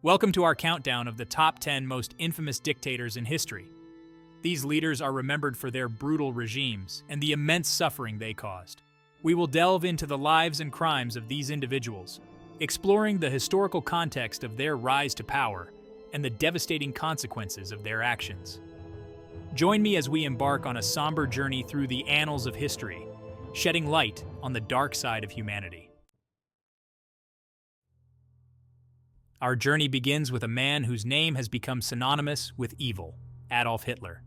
Welcome to our countdown of the top 10 most infamous dictators in history. These leaders are remembered for their brutal regimes and the immense suffering they caused. We will delve into the lives and crimes of these individuals, exploring the historical context of their rise to power and the devastating consequences of their actions. Join me as we embark on a somber journey through the annals of history, shedding light on the dark side of humanity. Our journey begins with a man whose name has become synonymous with evil, Adolf Hitler.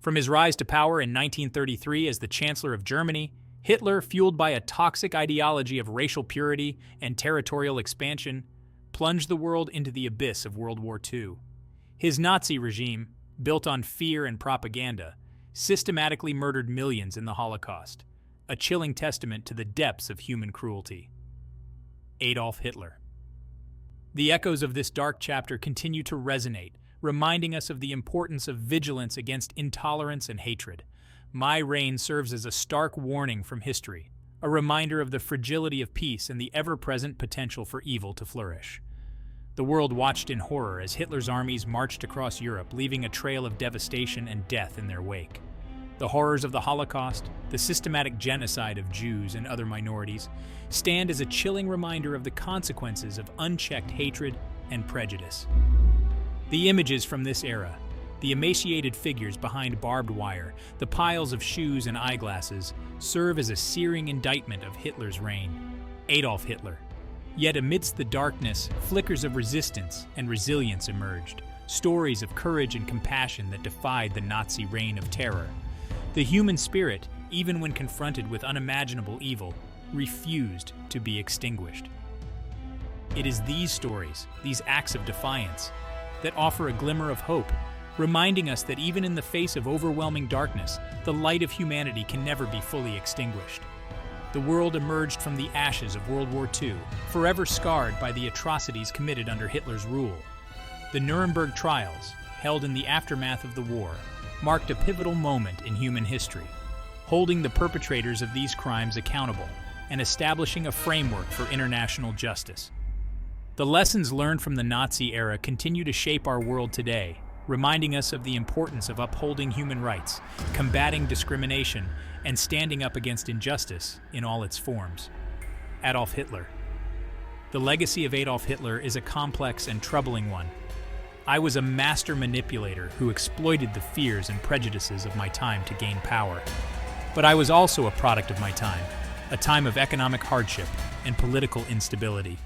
From his rise to power in 1933 as the Chancellor of Germany, Hitler, fueled by a toxic ideology of racial purity and territorial expansion, plunged the world into the abyss of World War II. His Nazi regime, built on fear and propaganda, systematically murdered millions in the Holocaust, a chilling testament to the depths of human cruelty. Adolf Hitler. The echoes of this dark chapter continue to resonate, reminding us of the importance of vigilance against intolerance and hatred. My reign serves as a stark warning from history, a reminder of the fragility of peace and the ever-present potential for evil to flourish. The world watched in horror as Hitler's armies marched across Europe, leaving a trail of devastation and death in their wake. The horrors of the Holocaust, the systematic genocide of Jews and other minorities, stand as a chilling reminder of the consequences of unchecked hatred and prejudice. The images from this era, the emaciated figures behind barbed wire, the piles of shoes and eyeglasses, serve as a searing indictment of Hitler's reign. Adolf Hitler. Yet amidst the darkness, flickers of resistance and resilience emerged, stories of courage and compassion that defied the Nazi reign of terror. The human spirit, even when confronted with unimaginable evil, refused to be extinguished. It is these stories, these acts of defiance, that offer a glimmer of hope, reminding us that even in the face of overwhelming darkness, the light of humanity can never be fully extinguished. The world emerged from the ashes of World War II, forever scarred by the atrocities committed under Hitler's rule. The Nuremberg trials, held in the aftermath of the war, marked a pivotal moment in human history, holding the perpetrators of these crimes accountable and establishing a framework for international justice. The lessons learned from the Nazi era continue to shape our world today, reminding us of the importance of upholding human rights, combating discrimination, and standing up against injustice in all its forms. Adolf Hitler. The legacy of Adolf Hitler is a complex and troubling one. I was a master manipulator who exploited the fears and prejudices of my time to gain power. But I was also a product of my time, a time of economic hardship and political instability.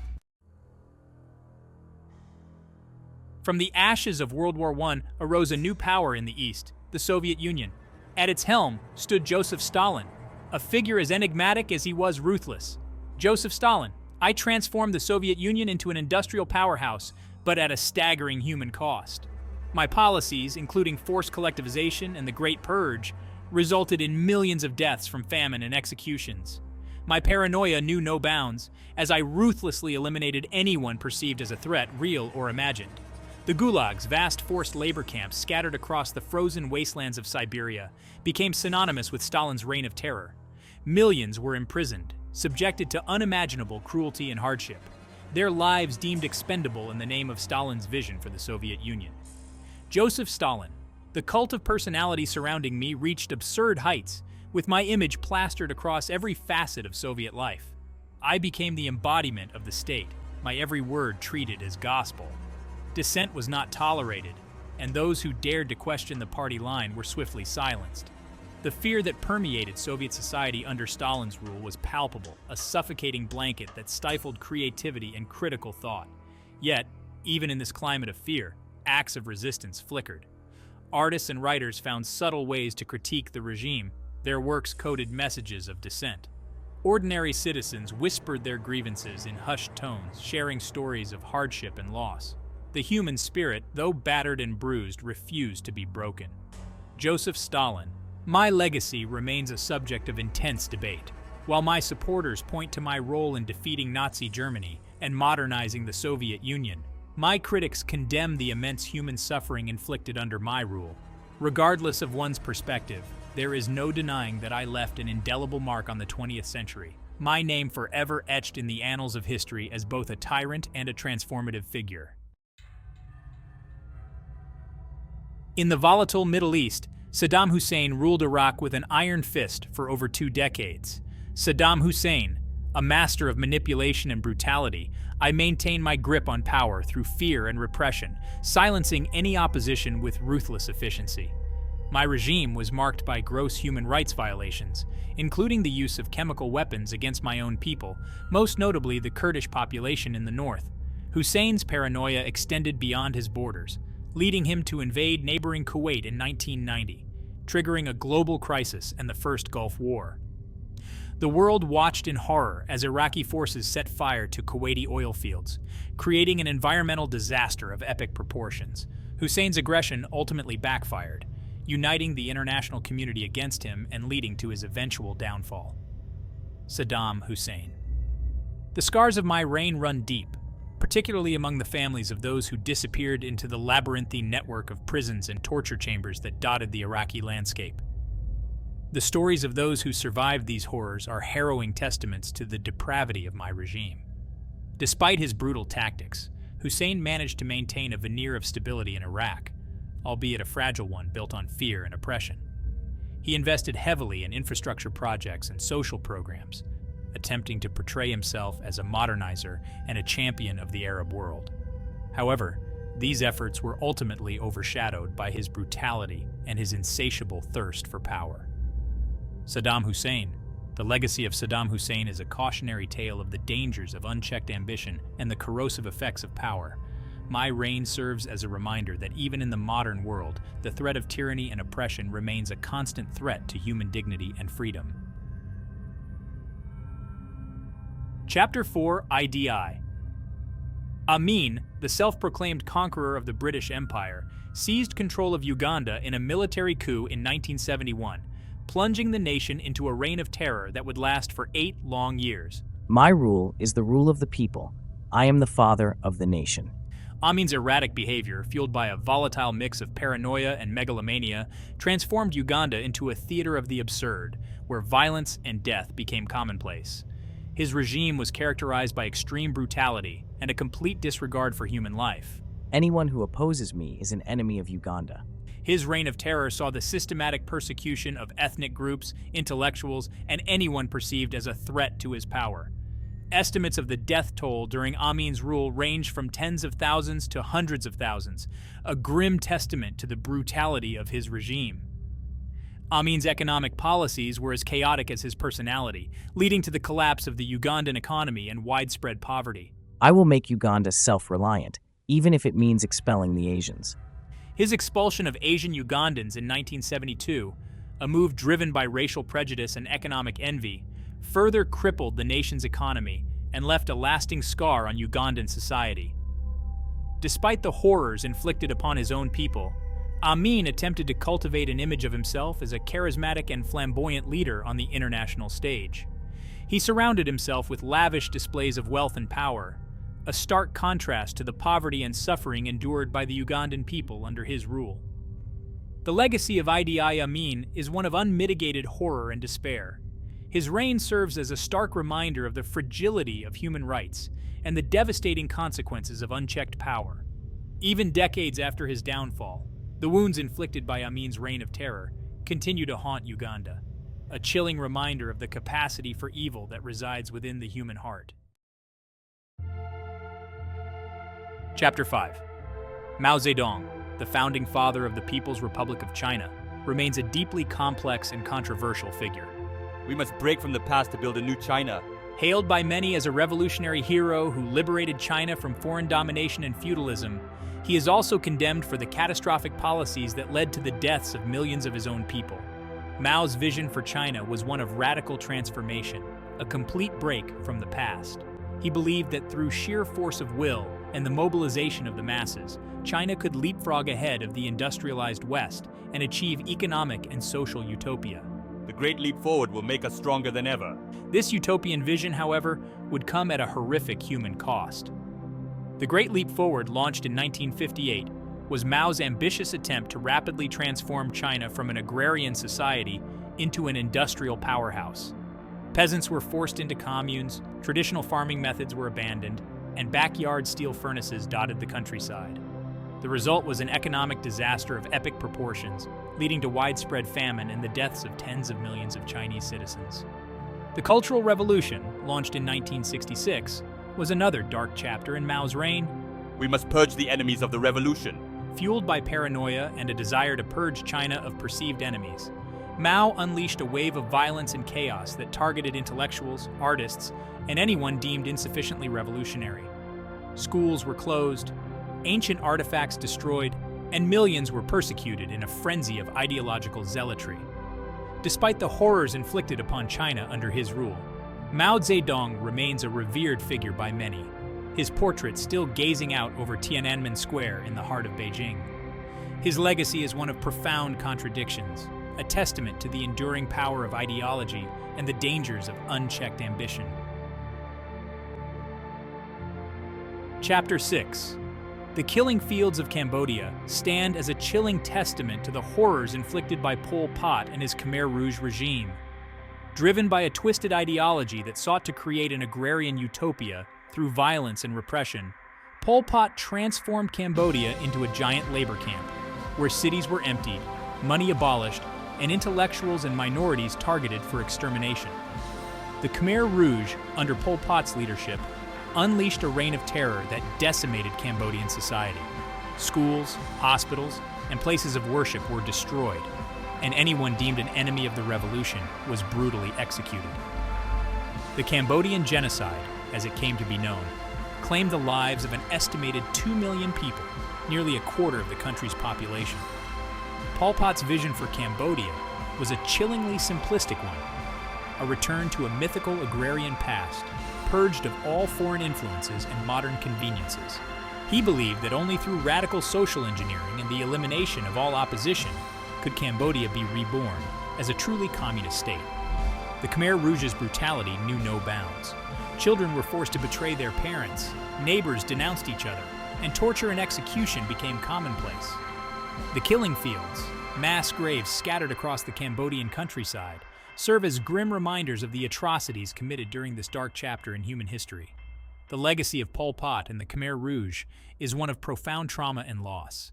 From the ashes of World War I arose a new power in the East, the Soviet Union. At its helm stood Joseph Stalin, a figure as enigmatic as he was ruthless. Joseph Stalin, I transformed the Soviet Union into an industrial powerhouse, but at a staggering human cost. My policies, including forced collectivization and the Great Purge, resulted in millions of deaths from famine and executions. My paranoia knew no bounds, as I ruthlessly eliminated anyone perceived as a threat, real or imagined. The gulags, vast forced labor camps scattered across the frozen wastelands of Siberia, became synonymous with Stalin's reign of terror. Millions were imprisoned, subjected to unimaginable cruelty and hardship, their lives deemed expendable in the name of Stalin's vision for the Soviet Union. Joseph Stalin. The cult of personality surrounding me reached absurd heights, with my image plastered across every facet of Soviet life. I became the embodiment of the state, my every word treated as gospel. Dissent was not tolerated, and those who dared to question the party line were swiftly silenced. The fear that permeated Soviet society under Stalin's rule was palpable, a suffocating blanket that stifled creativity and critical thought. Yet, even in this climate of fear, acts of resistance flickered. Artists and writers found subtle ways to critique the regime, their works coded messages of dissent. Ordinary citizens whispered their grievances in hushed tones, sharing stories of hardship and loss. The human spirit, though battered and bruised, refused to be broken. Joseph Stalin. My legacy remains a subject of intense debate. While my supporters point to my role in defeating Nazi Germany and modernizing the Soviet Union, my critics condemn the immense human suffering inflicted under my rule. Regardless of one's perspective, there is no denying that I left an indelible mark on the 20th century, my name forever etched in the annals of history as both a tyrant and a transformative figure. In the volatile Middle East, Saddam Hussein ruled Iraq with an iron fist for over 2 decades. Saddam Hussein, a master of manipulation and brutality, I maintain my grip on power through fear and repression, silencing any opposition with ruthless efficiency. My regime was marked by gross human rights violations, including the use of chemical weapons against my own people, most notably the Kurdish population in the north. Hussein's paranoia extended beyond his borders, leading him to invade neighboring Kuwait in 1990, triggering a global crisis and the First Gulf War. The world watched in horror as Iraqi forces set fire to Kuwaiti oil fields, creating an environmental disaster of epic proportions. Hussein's aggression ultimately backfired, uniting the international community against him and leading to his eventual downfall. Saddam Hussein. The scars of my reign run deep, particularly among the families of those who disappeared into the labyrinthine network of prisons and torture chambers that dotted the Iraqi landscape. The stories of those who survived these horrors are harrowing testaments to the depravity of my regime. Despite his brutal tactics, Hussein managed to maintain a veneer of stability in Iraq, albeit a fragile one built on fear and oppression. He invested heavily in infrastructure projects and social programs, attempting to portray himself as a modernizer and a champion of the Arab world. However, these efforts were ultimately overshadowed by his brutality and his insatiable thirst for power. Saddam Hussein. The legacy of Saddam Hussein is a cautionary tale of the dangers of unchecked ambition and the corrosive effects of power. My reign serves as a reminder that even in the modern world, the threat of tyranny and oppression remains a constant threat to human dignity and freedom. Chapter 4, IDI. Amin, the self-proclaimed conqueror of the British Empire, seized control of Uganda in a military coup in 1971, plunging the nation into a reign of terror that would last for 8 long years. My rule is the rule of the people. I am the father of the nation. Amin's erratic behavior, fueled by a volatile mix of paranoia and megalomania, transformed Uganda into a theater of the absurd, where violence and death became commonplace. His regime was characterized by extreme brutality and a complete disregard for human life. Anyone who opposes me is an enemy of Uganda. His reign of terror saw the systematic persecution of ethnic groups, intellectuals, and anyone perceived as a threat to his power. Estimates of the death toll during Amin's rule range from tens of thousands to hundreds of thousands, a grim testament to the brutality of his regime. Amin's economic policies were as chaotic as his personality, leading to the collapse of the Ugandan economy and widespread poverty. I will make Uganda self-reliant, even if it means expelling the Asians. His expulsion of Asian Ugandans in 1972, a move driven by racial prejudice and economic envy, further crippled the nation's economy and left a lasting scar on Ugandan society. Despite the horrors inflicted upon his own people, Amin attempted to cultivate an image of himself as a charismatic and flamboyant leader on the international stage. He surrounded himself with lavish displays of wealth and power, a stark contrast to the poverty and suffering endured by the Ugandan people under his rule. The legacy of Idi Amin is one of unmitigated horror and despair. His reign serves as a stark reminder of the fragility of human rights and the devastating consequences of unchecked power. Even decades after his downfall, the wounds inflicted by Amin's reign of terror continue to haunt Uganda, a chilling reminder of the capacity for evil that resides within the human heart. Chapter 5. Mao Zedong, the founding father of the People's Republic of China, remains a deeply complex and controversial figure. We must break from the past to build a new China. Hailed by many as a revolutionary hero who liberated China from foreign domination and feudalism, he is also condemned for the catastrophic policies that led to the deaths of millions of his own people. Mao's vision for China was one of radical transformation, a complete break from the past. He believed that through sheer force of will and the mobilization of the masses, China could leapfrog ahead of the industrialized West and achieve economic and social utopia. The Great Leap Forward will make us stronger than ever. This utopian vision, however, would come at a horrific human cost. The Great Leap Forward, launched in 1958, was Mao's ambitious attempt to rapidly transform China from an agrarian society into an industrial powerhouse. Peasants were forced into communes, traditional farming methods were abandoned, and backyard steel furnaces dotted the countryside. The result was an economic disaster of epic proportions, leading to widespread famine and the deaths of tens of millions of Chinese citizens. The Cultural Revolution, launched in 1966, was another dark chapter in Mao's reign. We must purge the enemies of the revolution. Fueled by paranoia and a desire to purge China of perceived enemies, Mao unleashed a wave of violence and chaos that targeted intellectuals, artists, and anyone deemed insufficiently revolutionary. Schools were closed, ancient artifacts destroyed, and millions were persecuted in a frenzy of ideological zealotry. Despite the horrors inflicted upon China under his rule, Mao Zedong remains a revered figure by many, his portrait still gazing out over Tiananmen Square in the heart of Beijing. His legacy is one of profound contradictions, a testament to the enduring power of ideology and the dangers of unchecked ambition. Chapter 6. The killing fields of Cambodia stand as a chilling testament to the horrors inflicted by Pol Pot and his Khmer Rouge regime. Driven by a twisted ideology that sought to create an agrarian utopia through violence and repression, Pol Pot transformed Cambodia into a giant labor camp, where cities were emptied, money abolished, and intellectuals and minorities targeted for extermination. The Khmer Rouge, under Pol Pot's leadership, unleashed a reign of terror that decimated Cambodian society. Schools, hospitals, and places of worship were destroyed, and anyone deemed an enemy of the revolution was brutally executed. The Cambodian genocide, as it came to be known, claimed the lives of an estimated 2 million people, nearly a quarter of the country's population. Pol Pot's vision for Cambodia was a chillingly simplistic one, a return to a mythical agrarian past, purged of all foreign influences and modern conveniences. He believed that only through radical social engineering and the elimination of all opposition could Cambodia be reborn as a truly communist state. The Khmer Rouge's brutality knew no bounds. Children were forced to betray their parents, neighbors denounced each other, and torture and execution became commonplace. The killing fields, mass graves scattered across the Cambodian countryside, serve as grim reminders of the atrocities committed during this dark chapter in human history. The legacy of Pol Pot and the Khmer Rouge is one of profound trauma and loss.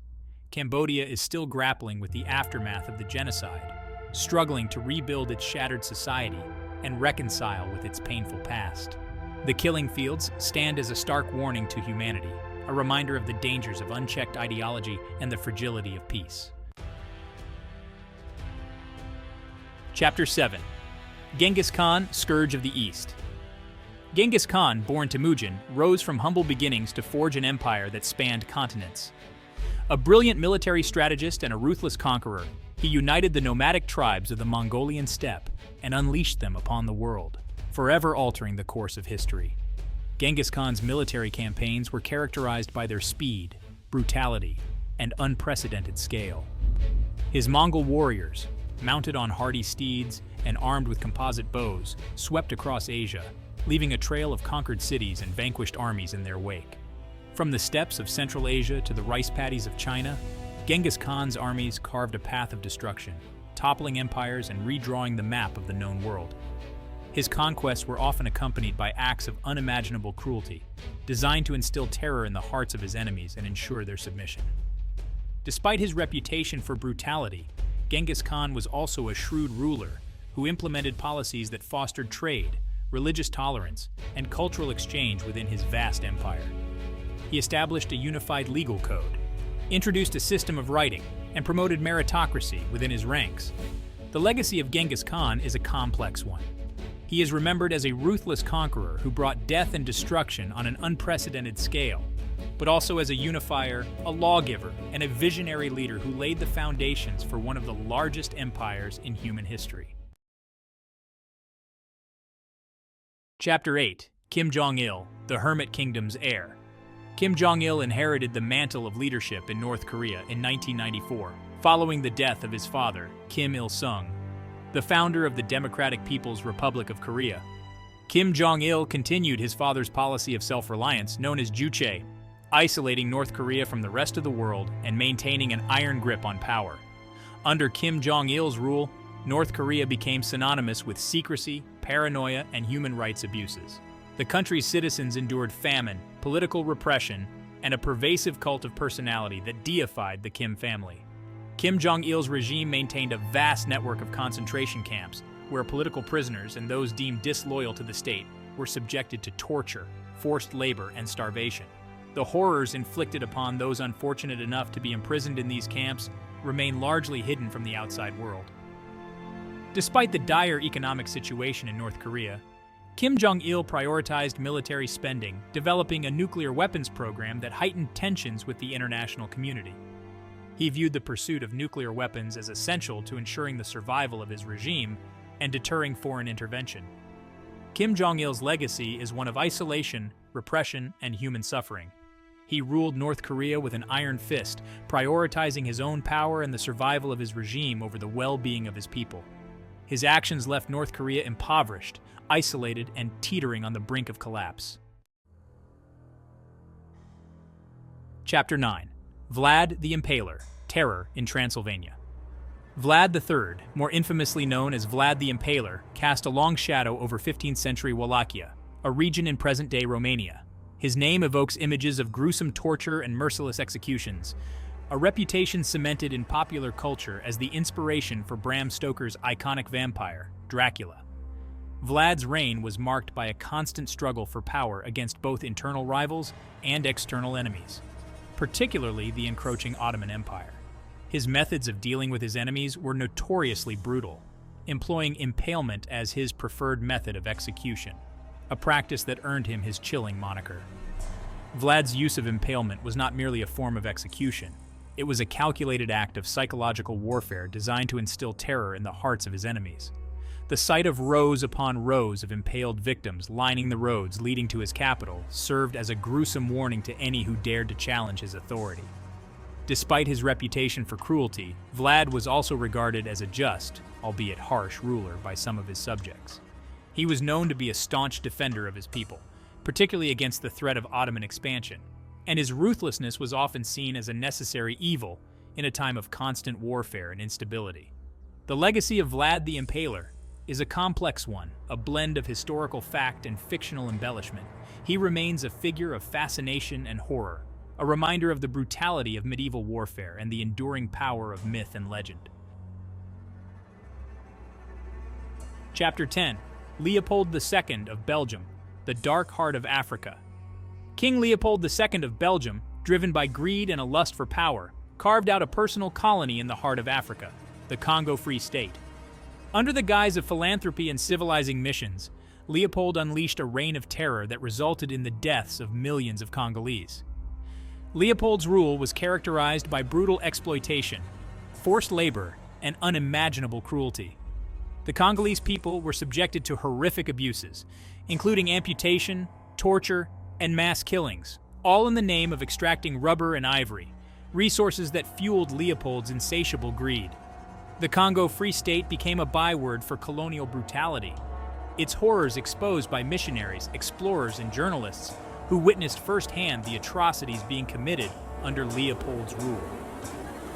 Cambodia is still grappling with the aftermath of the genocide, struggling to rebuild its shattered society and reconcile with its painful past. The killing fields stand as a stark warning to humanity, a reminder of the dangers of unchecked ideology and the fragility of peace. Chapter 7. Genghis Khan, Scourge of the East. Genghis Khan, born Temujin, rose from humble beginnings to forge an empire that spanned continents. A brilliant military strategist and a ruthless conqueror, he united the nomadic tribes of the Mongolian steppe and unleashed them upon the world, forever altering the course of history. Genghis Khan's military campaigns were characterized by their speed, brutality, and unprecedented scale. His Mongol warriors, mounted on hardy steeds and armed with composite bows, swept across Asia, leaving a trail of conquered cities and vanquished armies in their wake. From the steppes of Central Asia to the rice paddies of China, Genghis Khan's armies carved a path of destruction, toppling empires and redrawing the map of the known world. His conquests were often accompanied by acts of unimaginable cruelty, designed to instill terror in the hearts of his enemies and ensure their submission. Despite his reputation for brutality, Genghis Khan was also a shrewd ruler who implemented policies that fostered trade, religious tolerance, and cultural exchange within his vast empire. He established a unified legal code, introduced a system of writing, and promoted meritocracy within his ranks. The legacy of Genghis Khan is a complex one. He is remembered as a ruthless conqueror who brought death and destruction on an unprecedented scale, but also as a unifier, a lawgiver, and a visionary leader who laid the foundations for one of the largest empires in human history. Chapter 8. Kim Jong-il, the Hermit Kingdom's heir. Kim Jong-il inherited the mantle of leadership in North Korea in 1994, following the death of his father, Kim Il-sung, the founder of the Democratic People's Republic of Korea. Kim Jong-il continued his father's policy of self-reliance, known as Juche, isolating North Korea from the rest of the world and maintaining an iron grip on power. Under Kim Jong-il's rule, North Korea became synonymous with secrecy, paranoia, and human rights abuses. The country's citizens endured famine, political repression, and a pervasive cult of personality that deified the Kim family. Kim Jong-il's regime maintained a vast network of concentration camps where political prisoners and those deemed disloyal to the state were subjected to torture, forced labor, and starvation. The horrors inflicted upon those unfortunate enough to be imprisoned in these camps remain largely hidden from the outside world. Despite the dire economic situation in North Korea, Kim Jong-il prioritized military spending, developing a nuclear weapons program that heightened tensions with the international community. He viewed the pursuit of nuclear weapons as essential to ensuring the survival of his regime and deterring foreign intervention. Kim Jong-il's legacy is one of isolation, repression, and human suffering. He ruled North Korea with an iron fist, prioritizing his own power and the survival of his regime over the well-being of his people. His actions left North Korea impoverished, isolated, and teetering on the brink of collapse. Chapter 9. Vlad the Impaler, Terror in Transylvania. Vlad III, more infamously known as Vlad the Impaler, cast a long shadow over 15th century Wallachia, a region in present-day Romania. His name evokes images of gruesome torture and merciless executions, a reputation cemented in popular culture as the inspiration for Bram Stoker's iconic vampire, Dracula. Vlad's reign was marked by a constant struggle for power against both internal rivals and external enemies, particularly the encroaching Ottoman Empire. His methods of dealing with his enemies were notoriously brutal, employing impalement as his preferred method of execution, a practice that earned him his chilling moniker. Vlad's use of impalement was not merely a form of execution. It was a calculated act of psychological warfare designed to instill terror in the hearts of his enemies. The sight of rows upon rows of impaled victims lining the roads leading to his capital served as a gruesome warning to any who dared to challenge his authority. Despite his reputation for cruelty, Vlad was also regarded as a just, albeit harsh, ruler by some of his subjects. He was known to be a staunch defender of his people, particularly against the threat of Ottoman expansion, and his ruthlessness was often seen as a necessary evil in a time of constant warfare and instability. The legacy of Vlad the Impaler is a complex one, a blend of historical fact and fictional embellishment. He remains a figure of fascination and horror, a reminder of the brutality of medieval warfare and the enduring power of myth and legend. Chapter 10. Leopold II of Belgium, the Dark Heart of Africa. King Leopold II of Belgium, driven by greed and a lust for power, carved out a personal colony in the heart of Africa, the Congo Free State. Under the guise of philanthropy and civilizing missions, Leopold unleashed a reign of terror that resulted in the deaths of millions of Congolese. Leopold's rule was characterized by brutal exploitation, forced labor, and unimaginable cruelty. The Congolese people were subjected to horrific abuses, including amputation, torture, and mass killings, all in the name of extracting rubber and ivory, resources that fueled Leopold's insatiable greed. The Congo Free State became a byword for colonial brutality, its horrors exposed by missionaries, explorers, and journalists who witnessed firsthand the atrocities being committed under Leopold's rule.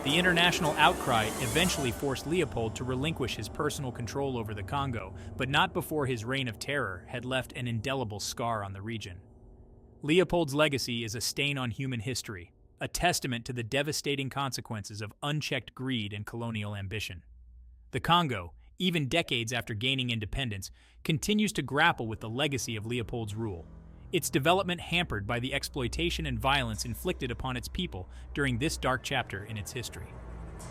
The international outcry eventually forced Leopold to relinquish his personal control over the Congo, but not before his reign of terror had left an indelible scar on the region. Leopold's legacy is a stain on human history, a testament to the devastating consequences of unchecked greed and colonial ambition. The Congo, even decades after gaining independence, continues to grapple with the legacy of Leopold's rule, its development hampered by the exploitation and violence inflicted upon its people during this dark chapter in its history.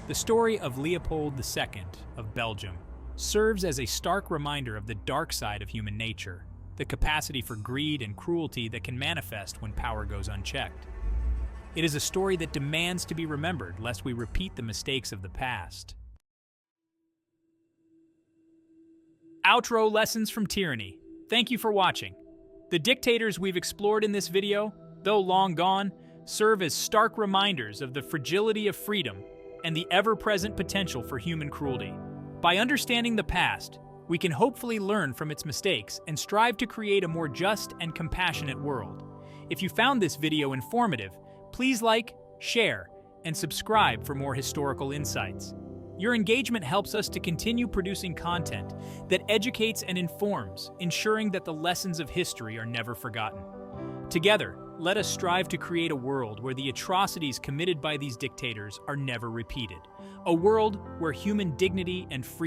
The story of Leopold II of Belgium serves as a stark reminder of the dark side of human nature, the capacity for greed and cruelty that can manifest when power goes unchecked. It is a story that demands to be remembered lest we repeat the mistakes of the past. Outro lessons from tyranny. Thank you for watching. The dictators we've explored in this video, though long gone, serve as stark reminders of the fragility of freedom and the ever-present potential for human cruelty. By understanding the past, we can hopefully learn from its mistakes and strive to create a more just and compassionate world. If you found this video informative, please like, share, and subscribe for more historical insights. Your engagement helps us to continue producing content that educates and informs, ensuring that the lessons of history are never forgotten. Together, let us strive to create a world where the atrocities committed by these dictators are never repeated. A world where human dignity and freedom